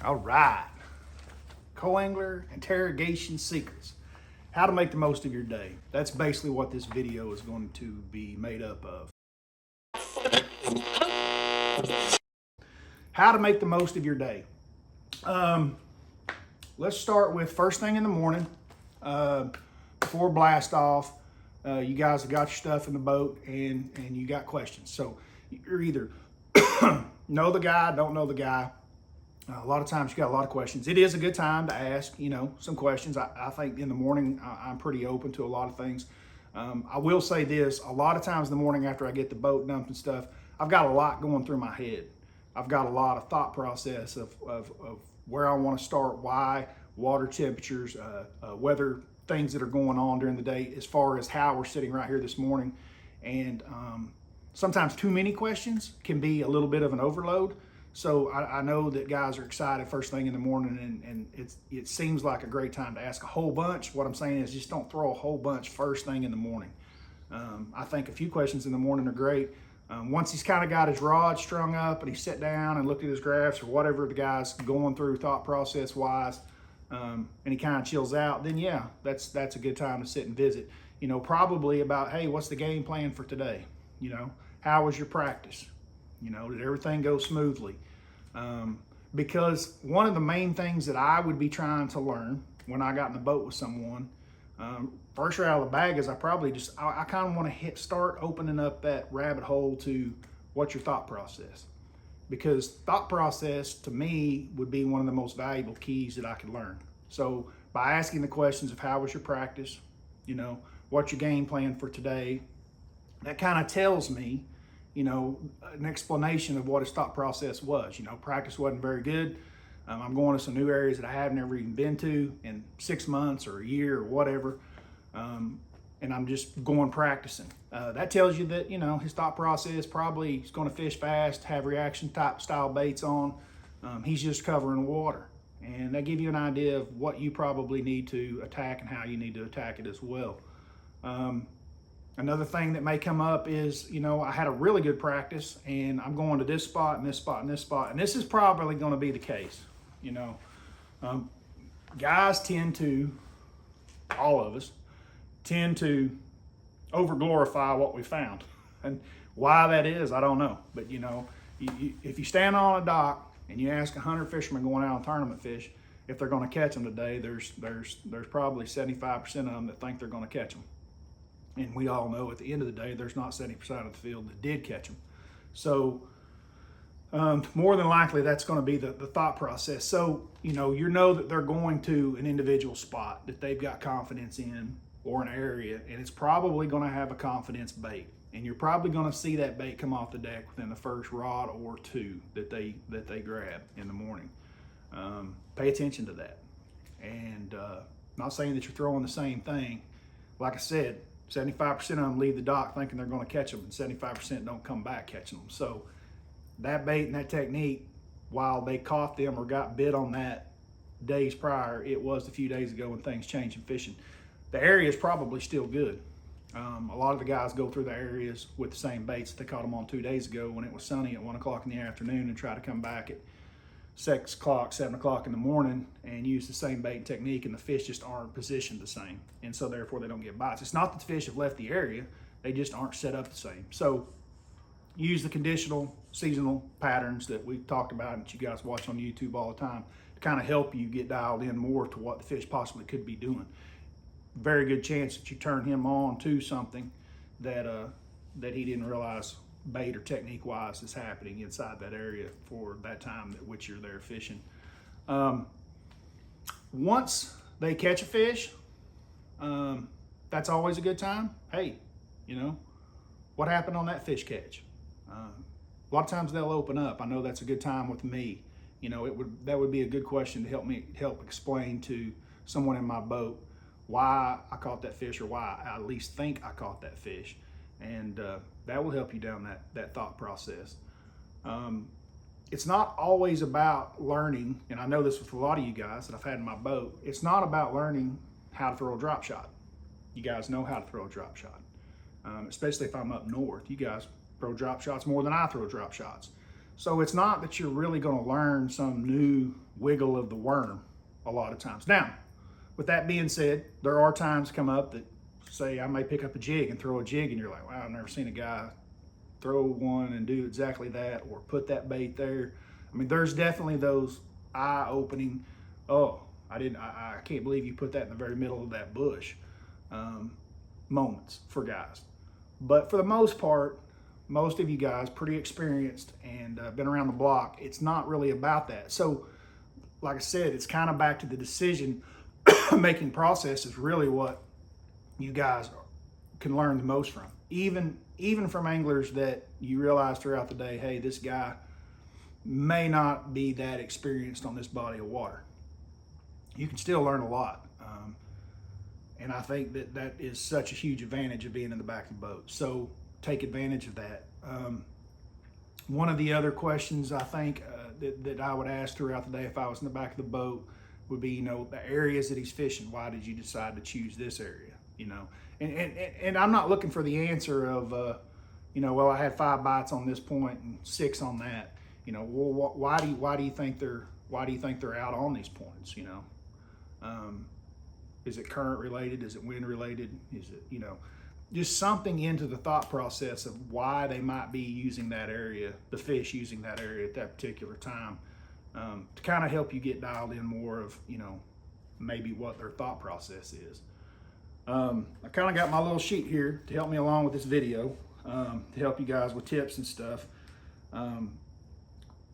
All right. Co-angler interrogation secrets. How to make the most of your day. That's basically what this video is going to be made up of. How to make the most of your day. Let's start with first thing in the morning. Before blast off, you guys have got your stuff in the boat and you got questions. So you're either know the guy, don't know the guy. A lot of times you got a lot of questions. It is a good time to ask, some questions. I think in the morning, I'm pretty open to a lot of things. I will say this, a lot of times in the morning after I get the boat dumped and stuff, I've got a lot going through my head. I've got a lot of thought process of where I want to start, why, water temperatures, weather, things that are going on during the day, as far as how we're sitting right here this morning. And sometimes too many questions can be a little bit of an overload. So I know that guys are excited first thing in the morning, and it seems like a great time to ask a whole bunch. What I'm saying is just don't throw a whole bunch first thing in the morning. I think a few questions in the morning are great. Once he's kind of got his rod strung up and he sat down and looked at his graphs or whatever the guy's going through thought process wise, and he kind of chills out, then yeah, that's a good time to sit and visit. Probably about, hey, what's the game plan for today? How was your practice? Did everything go smoothly? Because one of the main things that I would be trying to learn when I got in the boat with someone, first right out of the bag, is I kind of want to start opening up that rabbit hole to what's your thought process. Because thought process to me would be one of the most valuable keys that I could learn. So by asking the questions of how was your practice, what's your game plan for today, that kind of tells me an explanation of what his thought process was. Practice wasn't very good. I'm going to some new areas that I have never even been to in 6 months or a year or whatever. And I'm just going practicing. That tells you that, his thought process probably he's going to fish fast, have reaction type style baits on. He's just covering water. And that gives you an idea of what you probably need to attack and how you need to attack it as well. Another thing that may come up is, I had a really good practice and I'm going to this spot and this spot and this spot. And this is probably going to be the case. Guys tend to, all of us, tend to over-glorify what we found. And why that is, I don't know. But, if you stand on a dock and you ask 100 fishermen going out on tournament fish if they're going to catch them today, there's probably 75% of them that think they're going to catch them. And we all know at the end of the day, there's not 70% of the field that did catch them. So more than likely, that's going to be the thought process. So, you know that they're going to an individual spot that they've got confidence in or an area, and it's probably going to have a confidence bait. And you're probably going to see that bait come off the deck within the first rod or two that they grab in the morning. Pay attention to that. And not saying that you're throwing the same thing. Like I said, 75% of them leave the dock thinking they're going to catch them, and 75% don't come back catching them. So that bait and that technique, while they caught them or got bit on that days prior, it was a few days ago when things changed in fishing. The area is probably still good. A lot of the guys go through the areas with the same baits that they caught them on 2 days ago when it was sunny at 1 o'clock in the afternoon and try to come back at 6 o'clock, 7 o'clock in the morning and use the same bait technique, and the fish just aren't positioned the same. And so therefore they don't get bites. It's not that the fish have left the area, they just aren't set up the same. So use the conditional seasonal patterns that we've talked about and that you guys watch on YouTube all the time to kind of help you get dialed in more to what the fish possibly could be doing. Very good chance that you turn him on to something that he didn't realize bait or technique wise is happening inside that area for that time at which you're there fishing. Once they catch a fish, that's always a good time. Hey, what happened on that fish catch? A lot of times they'll open up. I know that's a good time with me. That would be a good question to help explain to someone in my boat why I caught that fish, or why I at least think I caught that fish. And that will help you down that thought process. It's not always about learning, and I know this with a lot of you guys that I've had in my boat, it's not about learning how to throw a drop shot. You guys know how to throw a drop shot, especially if I'm up north. You guys throw drop shots more than I throw drop shots. So it's not that you're really going to learn some new wiggle of the worm a lot of times. Now, with that being said, there are times come up that say I may pick up a jig and throw a jig and you're like, wow, I've never seen a guy throw one and do exactly that or put that bait there. I mean, there's definitely those eye-opening, oh, I can't believe you put that in the very middle of that bush moments for guys. But for the most part, most of you guys pretty experienced and been around the block. It's not really about that. So like I said, it's kind of back to the decision making process is really what you guys can learn the most from. Even from anglers that you realize throughout the day, hey, this guy may not be that experienced on this body of water. You can still learn a lot. And I think that is such a huge advantage of being in the back of the boat. So take advantage of that. One of the other questions I think that I would ask throughout the day if I was in the back of the boat would be, the areas that he's fishing. Why did you decide to choose this area? And I'm not looking for the answer of, well, I had 5 bites on this point and 6 on that. Well, why do you think they're out on these points? Is it current related? Is it wind related? Is it, just something into the thought process of why they might be using that area, the fish using that area at that particular time, to kind of help you get dialed in more of, maybe what their thought process is. I kind of got my little sheet here to help me along with this video, to help you guys with tips and stuff.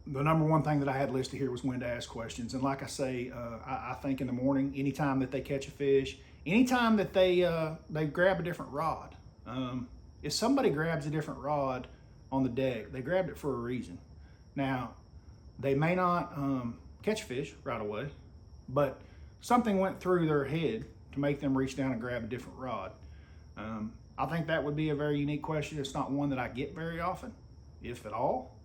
The number one thing that I had listed here was when to ask questions. And like I say, I think in the morning, anytime that they catch a fish, anytime that they grab a different rod. If somebody grabs a different rod on the deck, they grabbed it for a reason. Now, they may not catch fish right away, but something went through their head to make them reach down and grab a different rod. I think that would be a very unique question. It's not one that I get very often, if at all.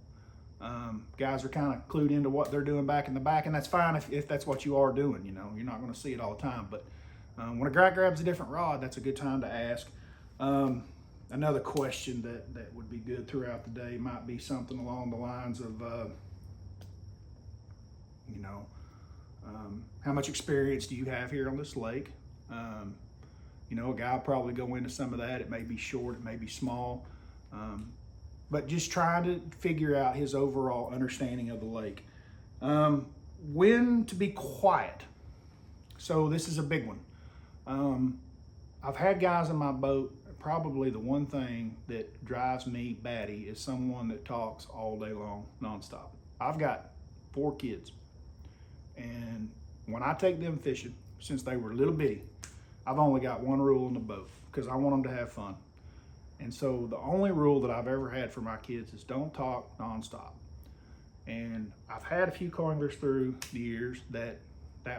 Guys are kind of clued into what they're doing back in the back, and that's fine if that's what you are doing. You're not going to see it all the time, but when a guy grabs a different rod, that's a good time to ask. Another question that would be good throughout the day might be something along the lines of, how much experience do you have here on this lake? A guy will probably go into some of that. It may be short, it may be small. But just trying to figure out his overall understanding of the lake. When to be quiet. So this is a big one. I've had guys in my boat, probably the one thing that drives me batty is someone that talks all day long, nonstop. I've got 4 kids. And when I take them fishing, since they were little bitty, I've only got one rule in the boat, because I want them to have fun. And so the only rule that I've ever had for my kids is don't talk nonstop. And I've had a few co-anglers through the years that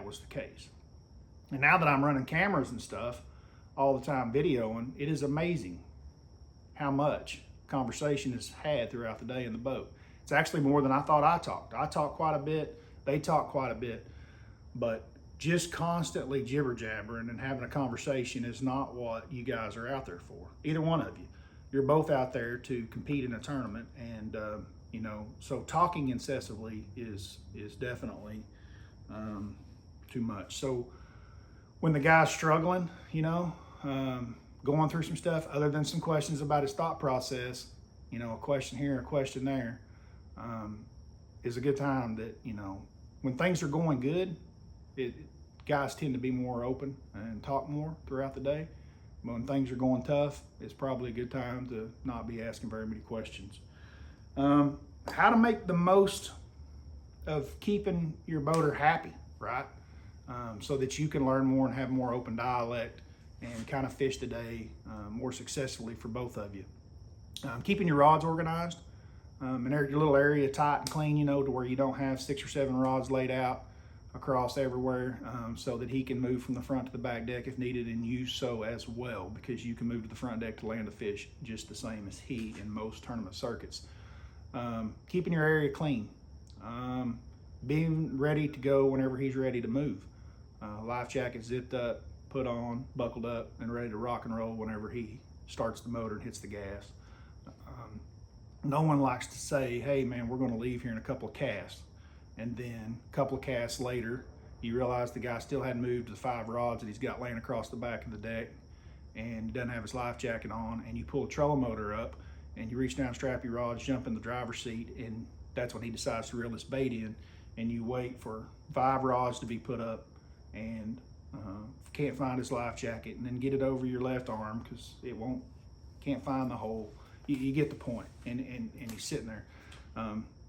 was the case. And now that I'm running cameras and stuff all the time videoing, it is amazing how much conversation is had throughout the day in the boat. It's actually more than I thought I talked. I talk quite a bit, they talk quite a bit, but just constantly jibber jabbering and having a conversation is not what you guys are out there for. Either one of you. You're both out there to compete in a tournament, and so talking incessantly is definitely too much. So when the guy's struggling, going through some stuff, other than some questions about his thought process, a question here, a question there, is a good time that, when things are going good, guys tend to be more open and talk more throughout the day. When things are going tough, it's probably a good time to not be asking very many questions. How to make the most of keeping your boater happy, right? So that you can learn more and have more open dialect and kind of fish the day more successfully for both of you. Keeping your rods organized, and your little area tight and clean, to where you don't have 6 or 7 rods laid out across everywhere, so that he can move from the front to the back deck if needed, and you so as well, because you can move to the front deck to land a fish just the same as he in most tournament circuits. Keeping your area clean, being ready to go whenever he's ready to move. Life jacket zipped up, put on, buckled up, and ready to rock and roll whenever he starts the motor and hits the gas. no one likes to say, hey man, we're going to leave here in a couple of casts. And then a couple of casts later, you realize the guy still hadn't moved to the 5 rods that he's got laying across the back of the deck, and he doesn't have his life jacket on, and you pull a trolling motor up, and you reach down, strap your rods, jump in the driver's seat, and that's when he decides to reel this bait in, and you wait for 5 rods to be put up, and can't find his life jacket, and then get it over your left arm because can't find the hole. You get the point, and he's sitting there.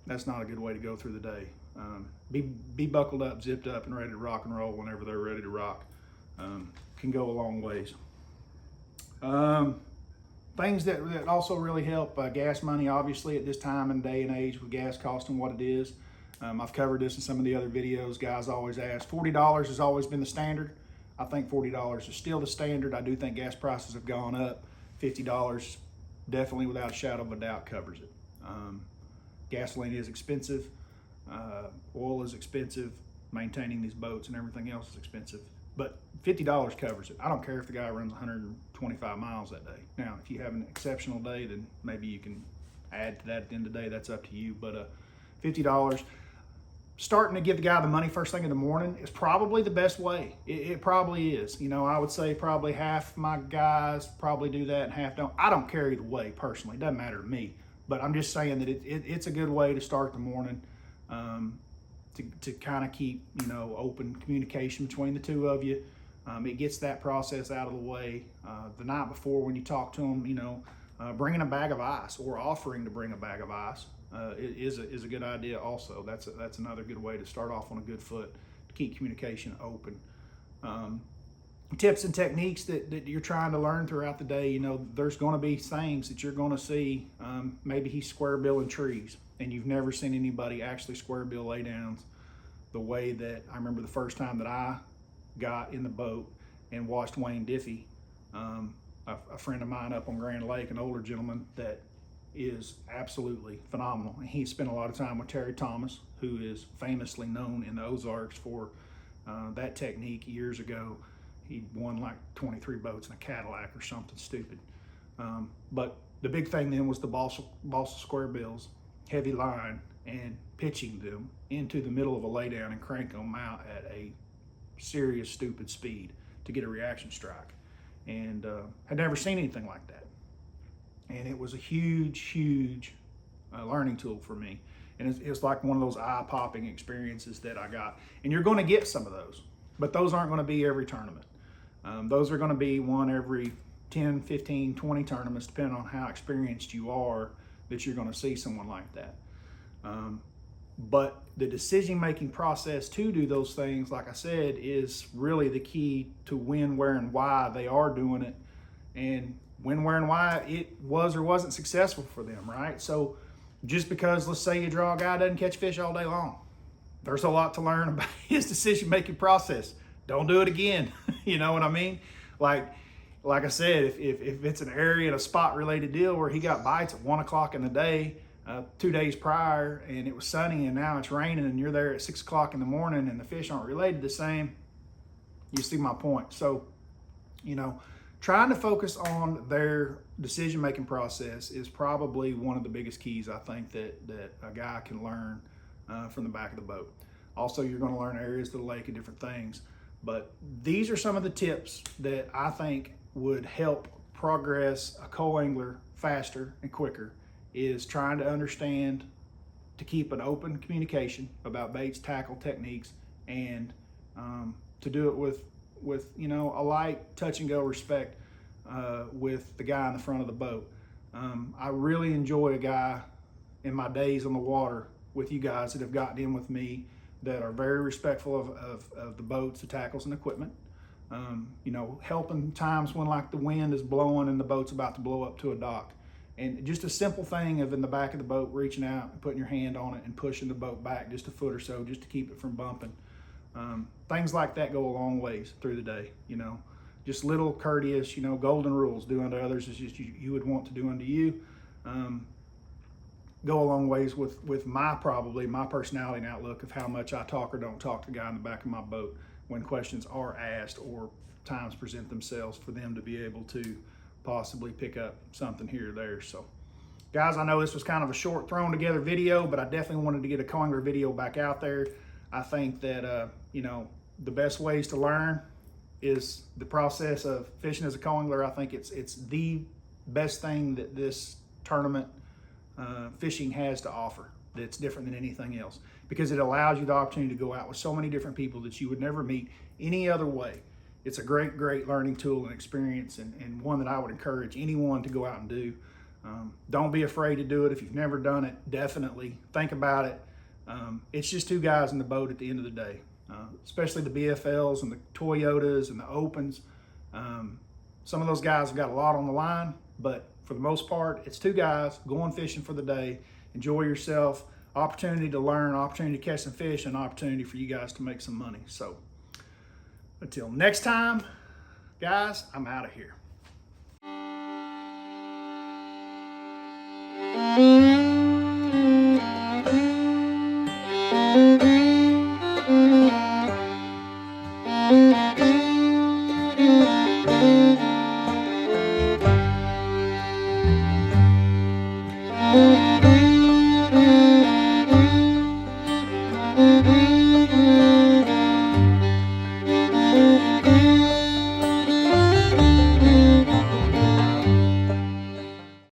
That's not a good way to go through the day. Be buckled up, zipped up, and ready to rock and roll whenever they're ready to rock. Can go a long ways. Things that also really help, gas money, obviously, at this time and day and age with gas costing what it is. I've covered this in some of the other videos. Guys always ask. $40 has always been the standard. I think $40 is still the standard. I do think gas prices have gone up. $50 definitely, without a shadow of a doubt, covers it. Gasoline is expensive. Oil is expensive. Maintaining these boats and everything else is expensive. But $50 covers it. I don't care if the guy runs 125 miles that day. Now, if you have an exceptional day, then maybe you can add to that at the end of the day. That's up to you. But $50, starting to give the guy the money first thing in the morning is probably the best way. It probably is. You know, I would say probably half my guys probably do that and half don't. I don't care either way personally. It doesn't matter to me. But I'm just saying that it's a good way to start the morning, to kind of keep, you know, open communication between the two of you. It gets that process out of the way. The night before, when you talk to them, you know, bringing a bag of ice or offering to bring a bag of ice is a good idea also. That's another good way to start off on a good foot, to keep communication open. Tips and techniques that you're trying to learn throughout the day. You know, there's going to be things that you're going to see. Maybe he's square billing trees, and you've never seen anybody actually square bill laydowns the way that I remember the first time that I got in the boat and watched Wayne Diffie, a friend of mine up on Grand Lake, an older gentleman that is absolutely phenomenal. And he spent a lot of time with Terry Thomas, who is famously known in the Ozarks for that technique years ago. He won like 23 boats in a Cadillac or something stupid. But the big thing then was the balsa square bills, heavy line, and pitching them into the middle of a laydown and cranking them out at a serious stupid speed to get a reaction strike. And had never seen anything like that. And it was a huge learning tool for me. And it's like one of those eye-popping experiences that I got. And you're going to get some of those, but those aren't going to be every tournament. Those are going to be one every 10, 15, 20 tournaments, depending on how experienced you are, that you're going to see someone like that. But the decision-making process to do those things, like I said, is really the key to when, where, and why they are doing it, and when, where, and why it was or wasn't successful for them, right? So just because, let's say you draw a guy doesn't catch fish all day long, there's a lot to learn about his decision-making process. Don't do it again. You know what I mean? Like I said, if it's an area and a spot related deal where he got bites at 1 o'clock in the day, 2 days prior, and it was sunny and now it's raining and you're there at 6 o'clock in the morning and the fish aren't related the same, you see my point. So, you know, trying to focus on their decision-making process is probably one of the biggest keys, I think, that a guy can learn from the back of the boat. Also, you're going to learn areas of the lake and different things. But these are some of the tips that I think would help progress a co-angler faster and quicker, is trying to understand, to keep an open communication about baits, tackle, techniques, and to do it with you know, a light touch and go respect with the guy in the front of the boat. I really enjoy a guy in my days on the water with you guys that have gotten in with me, that are very respectful of the boats, the tackles, and equipment. You know, helping times when like the wind is blowing and the boat's about to blow up to a dock. And just a simple thing of in the back of the boat, reaching out and putting your hand on it and pushing the boat back just a foot or so just to keep it from bumping. Things like that go a long ways through the day, you know. Just little courteous, you know, golden rules. Do unto others as just you would want to do unto you. Go a long ways with my personality and outlook of how much I talk or don't talk to the guy in the back of my boat when questions are asked or times present themselves for them to be able to possibly pick up something here or there. So Guys, I know this was kind of a short thrown together video, but I definitely wanted to get a coingler video back out there. I think that, you know, the best ways to learn is the process of fishing as a coingler. I think it's the best thing that this tournament fishing has to offer that's different than anything else, because it allows you the opportunity to go out with so many different people that you would never meet any other way. It's a great learning tool and experience, and one that I would encourage anyone to go out and do. Don't be afraid to do it. If you've never done it, definitely think about it. It's just two guys in the boat at the end of the day, especially the BFLs and the Toyotas and the Opens. Some of those guys have got a lot on the line, but for the most part, it's two guys going fishing for the day. Enjoy yourself, opportunity to learn, opportunity to catch some fish, and opportunity for you guys to make some money. So until next time, guys, I'm out of here. Thank you.